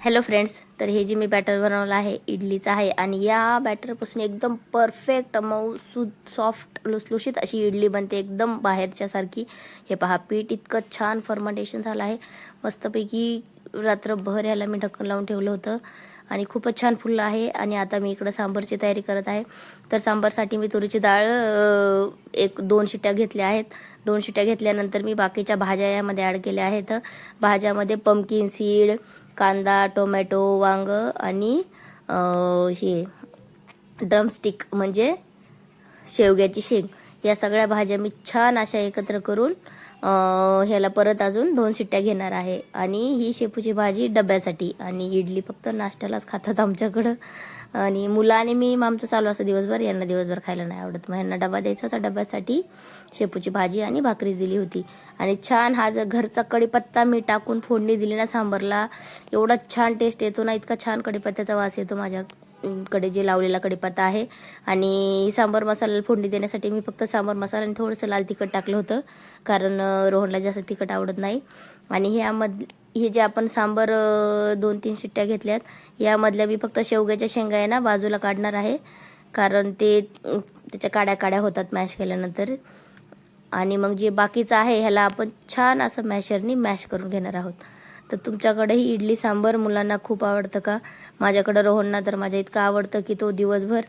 Hello friends, तर हे जे मी बॅटर बनवलं आहे इडलीचं आहे आणि या बॅटरपासून एकदम परफेक्ट मऊ सॉफ्ट लुसलुशीत अशी इडली बनते, एकदम बाहेरच्यासारखी. हे पहा, पीठ इतकं छान फर्मेंटेशन झालं आहे मस्तपैकी. रात्रभर याला मी ढक्कन लावून ठेवलं होतं आणि खूपच छान फुललं आहे. आणि आता मी इकडं सांबारची तयारी करत आहे. तर सांबारसाठी मी तुरीची डाळ 1-2 शिट्ट्या घेतल्या आहेत. 2 शिट्ट्या घेतल्यानंतर मी बाकीच्या भाज्या यामध्ये ॲड केल्या आहेत. भाज्यामध्ये पंपकिन सीड, कांदा, टोमॅटो, वांगं आणि हे ड्रमस्टिक म्हणजे शेवग्याची शेंग, या सगळ्या भाज्या मी छान अशा एकत्र करून ह्याला परत अजून 2 शिट्ट्या घेणार आहे. आणि ही शेपूची भाजी डब्यासाठी, आणि इडली फक्त नाश्त्यालाच खातात आमच्याकडं. आणि मुलाने मी आमचं चालू असतं दिवसभर, यांना दिवसभर खायला नाही आवडत, मग यांना डबा द्यायचा होता. डब्यासाठी शेपूची भाजी आणि भाकरीच दिली होती. आणि छान हा जर घरचा कढीपत्ता मी टाकून फोडणी दिली ना सांबारला, एवढा छान टेस्ट येतो ना, इतका छान कढीपत्त्याचा वास येतो. माझ्याकडे जे लावलेला कढीपत्ता आहे. आणि सांबार मसाला फोडणी देण्यासाठी मी फक्त सांबार मसाला आणि थोडंसं लाल तिखट टाकलं होतं, कारण रोहनला जास्त तिखट आवडत नाही. आणि हे जे आपण सांबार 2-3 शिट्ट्या घेतल्यात, यामधल्या मी फक्त शेवग्याच्या शेंगा आहे ना बाजूला काढणार आहे, कारण त्याच्या काड्या काड्या होतात मॅश केल्यानंतर. आणि मग जे बाकीचं आहे ह्याला आपण छान असं मॅशरनी मॅश करून घेणार आहोत. तर तुमच्याकडेही इडली सांबार मुलांना खूप आवडतं का? माझ्याकडं रोहनना तर माझ्या इतकं आवडतं की तो दिवसभर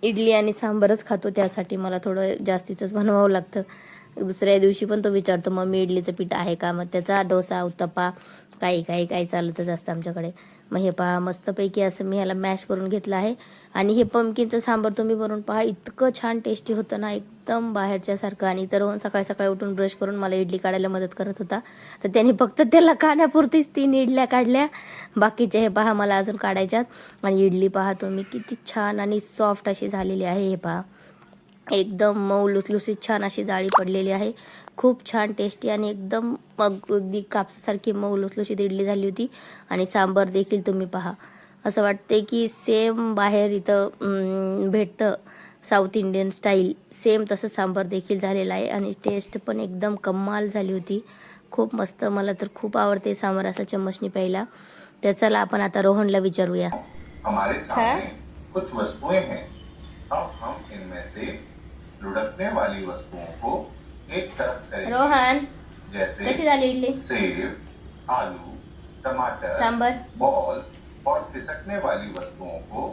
इडली आणि सांबारच खातो. त्यासाठी मला थोडं जास्तीचंच बनवावं लागतं. दुसऱ्या दिवशी पण तो विचारतो, मम्मी इडलीचं पीठ आहे का? मग त्याचा डोसा, उत्तप्पा, काही चालतच असतं आमच्याकडे. मग हे पहा, मस्तपैकी असं मी ह्याला मॅश करून घेतलं आहे. आणि हे पंपकिनचं सांबार तुम्ही बनवून पहा, इतकं छान टेस्टी होतं ना, एकदम बाहेरच्यासारखं. आणि तर सकाळी सकाळी उठून ब्रश करून मला इडली काढायला मदत करत होता. तर त्याने फक्त त्याला खाण्यापुरतीच 3 इडल्या काढल्या, बाकीचे हे पहा मला अजून काढायच्यात. आणि इडली पहा तुम्ही किती छान आणि सॉफ्ट अशी झालेली आहे. हे पहा, एकदम मऊ लुसलुसीत छान अशी जाळी पडलेली आहे. खूप छान टेस्टी आणि एकदम अगदी कापसासारखी मऊ लुसलुशीत इडली झाली होती. आणि सांबार देखील तुम्ही पहा, असं वाटते की सेम बाहेर इथं भेटतं साऊथ इंडियन स्टाईल, सेम तसं सांबार देखील झालेलं आहे. आणि टेस्ट पण एकदम कमाल झाली होती, खूप मस्त. मला तर खूप आवडते सांबार असं चम्मचनी प्यायला. तर चला आपण आता रोहनला विचारूया. हमारे सामने कुछ वस्तुएं हैं। अब हम इनमें से लुढ़कने वाली वस्तुओं को एक तरफ करेंगे। रोहन, जैसे कशी झाली इडली? सेब, आलू, टमाटर, सांबार? बॉल और खिसकने वाली वस्तुओं को